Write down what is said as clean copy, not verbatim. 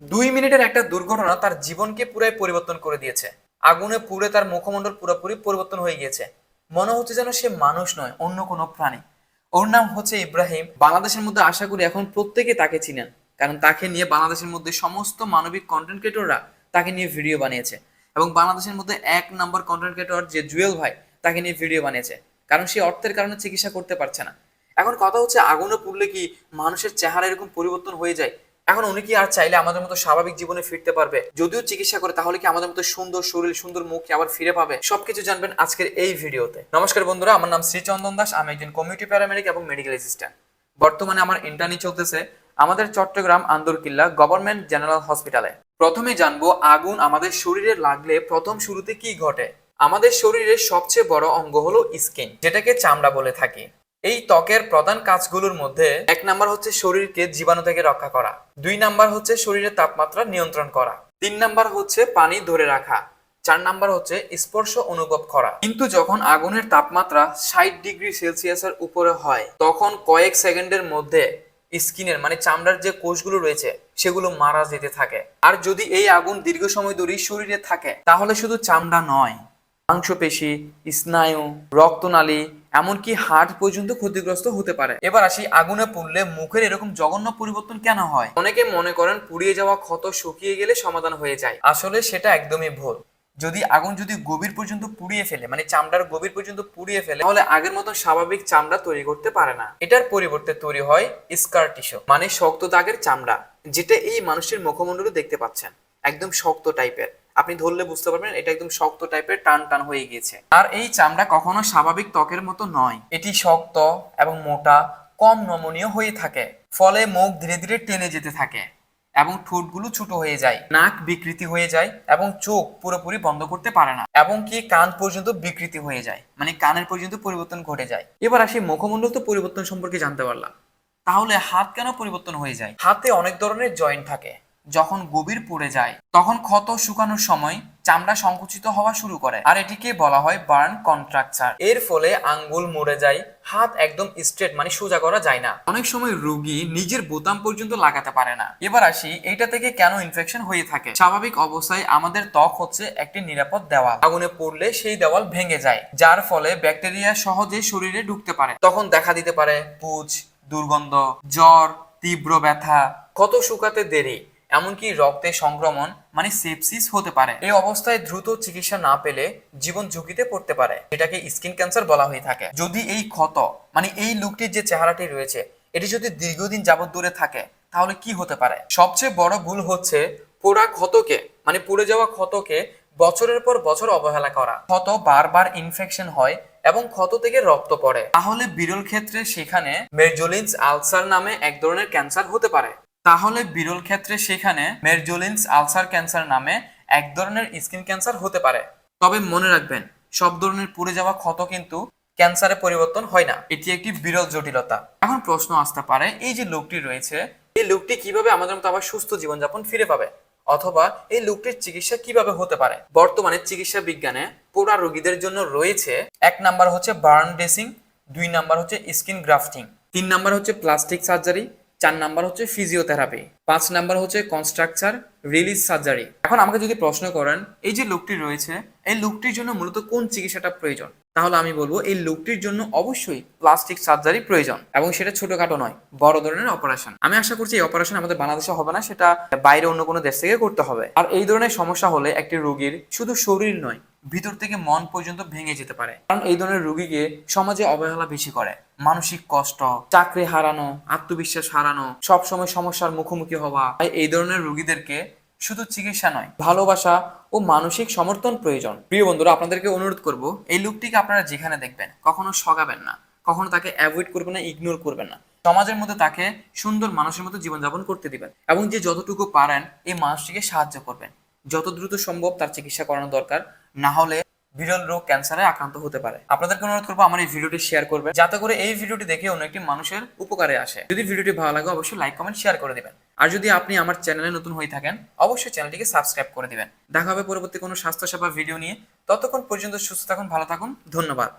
2 মিনিটের একটা দুর্ঘটনা তার জীবনকে পুরাই পরিবর্তন করে দিয়েছে। আগুনে পুড়ে তার মুখমণ্ডল পুরোপুরি পরিবর্তন হয়ে গিয়েছে। মনে হচ্ছে যেন সে মানুষ নয়, অন্য কোনো প্রাণী। ওর নাম হচ্ছে ইব্রাহিম। বাংলাদেশের মধ্যে আশা করি এখন প্রত্যেকে তাকে চিনেন, কারণ তাকে নিয়ে বাংলাদেশের মধ্যে সমস্ত মানবিক কন্টেন্ট ক্রিয়েটররা তাকে নিয়ে ভিডিও বানিয়েছে। এবং বাংলাদেশের মধ্যে 1 নম্বর কন্টেন্ট ক্রিয়েটর যে জুয়েল ভাই, তাকে নিয়ে ভিডিও বানিয়েছে, কারণ সে অর্থের কারণে চিকিৎসা করতে পারছে না। এখন কথা হচ্ছে, আগুনে পুড়লে কি মানুষের চেহারা এরকম পরিবর্তন হয়ে যায়? এখন উনি কি আর চাইলে আমাদের মতো স্বাভাবিক জীবনে ফিরতে পারবে? যদিও চিকিৎসা করে, তাহলে কি আমাদের মতো সুন্দর শরীর, সুন্দর মুখ আবার ফিরে পাবে? সবকিছু জানবেন আজকের এই ভিডিওতে। নমস্কার বন্ধুরা, আমার নাম শ্রীচন্দন দাস। আমি একজন কমিউনিটি প্যারামেডিক এবং মেডিকেল অ্যাসিস্ট্যান্ট। বর্তমানে আমার ইন্টার্নি চলতেছে আমাদের চট্টগ্রাম আন্দরকিল্লা গভর্নমেন্ট জেনারেল হসপিটালে। প্রথমে জানবো, আগুন আমাদের শরীরে লাগলে প্রথম শুরুতে কি ঘটে। আমাদের শরীরের সবচেয়ে বড় অঙ্গ হলো স্কিন, যেটাকে চামড়া বলে থাকি। এই ত্বকের প্রধান কাজগুলোর মধ্যে 1 নাম্বার হচ্ছে শরীরকে জীবাণু থেকে রক্ষা করা, 2 নাম্বার হচ্ছে শরীরের তাপমাত্রা নিয়ন্ত্রণ করা, 3 নাম্বার হচ্ছে পানি ধরে রাখা, 4 নাম্বার হচ্ছে স্পর্শ অনুভব করা। কিন্তু যখন আগুনের তাপমাত্রা 60 ডিগ্রি সেলসিয়াসের উপরে হয়, তখন কয়েক সেকেন্ডের মধ্যে স্কিনের মানে চামড়ার যে কোষগুলো রয়েছে সেগুলো মারা যেতে থাকে। আর যদি এই আগুন দীর্ঘ সময় ধরে শরীরে থাকে, তাহলে শুধু চামড়া নয়, মাংসপেশি, স্নায়ু, রক্তনালী, এমনকি হার্ট পর্যন্ত ক্ষতিগ্রস্ত হতে পারে। এবার আসি, আগুনে পুড়লে মুখের এরকম জঘন্য পরিবর্তন কেন হয়? অনেকে মনে করেন পুড়িয়ে যাওয়া ক্ষত শুকিয়ে গেলে সমাধান হয়ে যায়। আসলে সেটা একদমই ভুল। আগুন যদি গভীর পর্যন্ত পুড়িয়ে ফেলে, মানে চামড়ার গভীর পর্যন্ত পুড়িয়ে ফেলে, তাহলে আগের মতো স্বাভাবিক চামড়া তৈরি করতে পারে না। এটার পরিবর্তে তৈরি হয় স্কার টিস্যু, মানে শক্ত দাগের চামড়া, যেটা এই মানুষের মুখমণ্ডলে দেখতে পাচ্ছেন, একদম শক্ত টাইপের। আপনি ধরলে বুঝতে পারবেন এটা একদম শক্ত টাইপের, টান টান হয়ে গিয়েছে। আর এই চামড়া কখনো স্বাভাবিক ত্বকের মতো নয়, এটি শক্ত এবং মোটা, কম নমনীয় হয়ে থাকে। ফলে মুখ ধীরে ধীরে টেনে যেতে থাকে এবং ঠোঁটগুলো ছোট হয়ে যায়, নাক বিকৃতি হয়ে যায় এবং চোখ পুরোপুরি বন্ধ করতে পারে না, এবং কি কান পর্যন্ত বিকৃতি হয়ে যায়, মানে কানের পর্যন্ত পরিবর্তন ঘটে যায়। এবার আসি, মুখমণ্ডল তো পরিবর্তন সম্পর্কে জানতে পারলাম, তাহলে হাত কেন পরিবর্তন হয়ে যায়? হাতে অনেক ধরনের জয়েন্ট থাকে। যখন গভীর পুড়ে যায়, তখন ক্ষত শুকানোর সময় চামড়া সংকুচিত হওয়া শুরু করে, আর এটিকে বলা হয় বার্ন কন্ট্রাকচার। এর ফলে আঙ্গুল মুড়ে যায়, হাত একদম স্ট্রেট মানে সোজা করা যায় না। অনেক সময় রোগী নিজের বোতাম পর্যন্ত লাগাতে পারে না। এবার আসি, এইটা থেকে কেন ইনফেকশন হয়ে থাকে। স্বাভাবিক অবস্থায় আমাদের ত্বক হচ্ছে একটি নিরাপদ দেওয়াল। আগুনে পড়লে সেই দেওয়াল ভেঙে যায়, যার ফলে ব্যাকটেরিয়া সহজে শরীরে ঢুকতে পারে। তখন দেখা দিতে পারে পুঁজ, দুর্গন্ধ, জ্বর, তীব্র ব্যথা, ক্ষত শুকাতে দেরি, এমনকি রক্তে সংক্রমণ মানে সেপসিস হতে পারে। এই অবস্থায় দ্রুত চিকিৎসা না পেলে জীবন ঝুঁকিতে পড়তে পারে, যেটাকে স্কিন ক্যান্সার বলা হয়ে থাকে। যদি এই ক্ষত মানে এই লোকটির যে চেহারাটি রয়েছে, এটি যদি দীর্ঘদিন যাবত দূরে থাকে, তাহলে কি হতে পারে? সবচেয়ে বড় ভুল হচ্ছে পোড়া ক্ষতকে মানে পুড়ে যাওয়া ক্ষতকে বছরের পর বছর অবহেলা করা। ক্ষত বারবার ইনফেকশন হয় এবং ক্ষত থেকে রক্ত পড়ে, তাহলে বিরল ক্ষেত্রে সেখানে মেরজোলিনস আলসার নামে এক ধরনের ক্যান্সার হতে পারে। মেরজোলিনস আলসার ক্যান্সার নামে এক ধরনের স্কিন ক্যান্সার হতে পারে। তবে মনে রাখবেন, সব ধরনের পুড়ে যাওয়া ক্ষত কিন্তু ক্যান্সারে পরিবর্তন হয় না, এটি একটি বিরল জটিলতা। এখন প্রশ্ন আসতে পারে, এই যে লোকটি রয়েছে, এই লোকটি কিভাবে আমাদের মতো আবার সুস্থ জীবনযাপন ফিরে পাবে, অথবা এই লোকটির চিকিৎসা কিভাবে হতে পারে? বর্তমানে চিকিৎসা বিজ্ঞানে পোড়া রোগীদের জন্য রয়েছে 1 নাম্বার হচ্ছে বার্ন ড্রেসিং, 2 নাম্বার হচ্ছে স্কিন গ্রাফটিং, 3 নাম্বার হচ্ছে প্লাস্টিক সার্জারি, 4 নাম্বার হচ্ছে ফিজিওথেরাপি, 5 নাম্বার হচ্ছে কনস্ট্রাকচার রিলিজ সার্জারি। এখন আমাকে যদি প্রশ্ন করেন, এই যে লোকটি রয়েছে, এই লোকটির জন্য মূলত কোন চিকিৎসাটা প্রয়োজন, তাহলে আমি বলবো এই লোকটির জন্য অবশ্যই প্লাস্টিক সার্জারি প্রয়োজন, এবং সেটা ছোটখাটো নয়, বড় ধরনের অপারেশন। আমি আশা করছি এই অপারেশন আমাদের বাংলাদেশে হবে না, সেটা বাইরে অন্য কোনো দেশ থেকে করতে হবে। আর এই ধরনের সমস্যা হলে একটি রোগীর শুধু শরীর নয়, ভিতর থেকে মন পর্যন্ত ভেঙে যেতে পারে, কারণ এই ধরনের রোগীকে সমাজে অবহেলা বেশি করে। মানসিক কষ্ট, চাকরি হারানো, আত্মবিশ্বাস হারানো, সবসময় সমস্যার মুখোমুখি হওয়া, এই ধরনের রোগীদেরকে শুধু চিকিৎসা নয়, ভালোবাসা ও মানসিক সমর্থন প্রয়োজন। প্রিয় বন্ধুরা, আপনাদেরকে অনুরোধ করব, এই লোকটিকে আপনারা যেখানে দেখবেন কখনো ঠকাবেন না, কখনো তাকে অ্যাভয়েড করবেন না, ইগনোর করবেন না। সমাজের মধ্যে তাকে সুন্দর মানুষের মতো জীবনযাপন করতে দিবেন, এবং যে যতটুকু পারেন এই মানুষটিকে সাহায্য করবেন। যত দ্রুত সম্ভব তার চিকিৎসা করানো দরকার, না হলে বিরল রোগ ক্যান্সারে আক্রান্ত হতে পারে। আপনাদেরকে অনুরোধ করবো আমার এই ভিডিওটি শেয়ার করবেন, যাতে করে এই ভিডিওটি দেখে অন্য একটি মানুষের উপকারে আসে। যদি ভিডিওটি ভালো লাগে অবশ্যই লাইক কমেন্ট শেয়ার করে দিবেন, আর যদি আপনি আমার চ্যানেলে নতুন হয়ে থাকেন অবশ্যই চ্যানেলটিকে সাবস্ক্রাইব করে দিবেন। দেখা হবে পরবর্তী কোনো স্বাস্থ্য সেবা ভিডিও নিয়ে। ততক্ষণ পর্যন্ত সুস্থ থাকুন, ভালো থাকুন, ধন্যবাদ।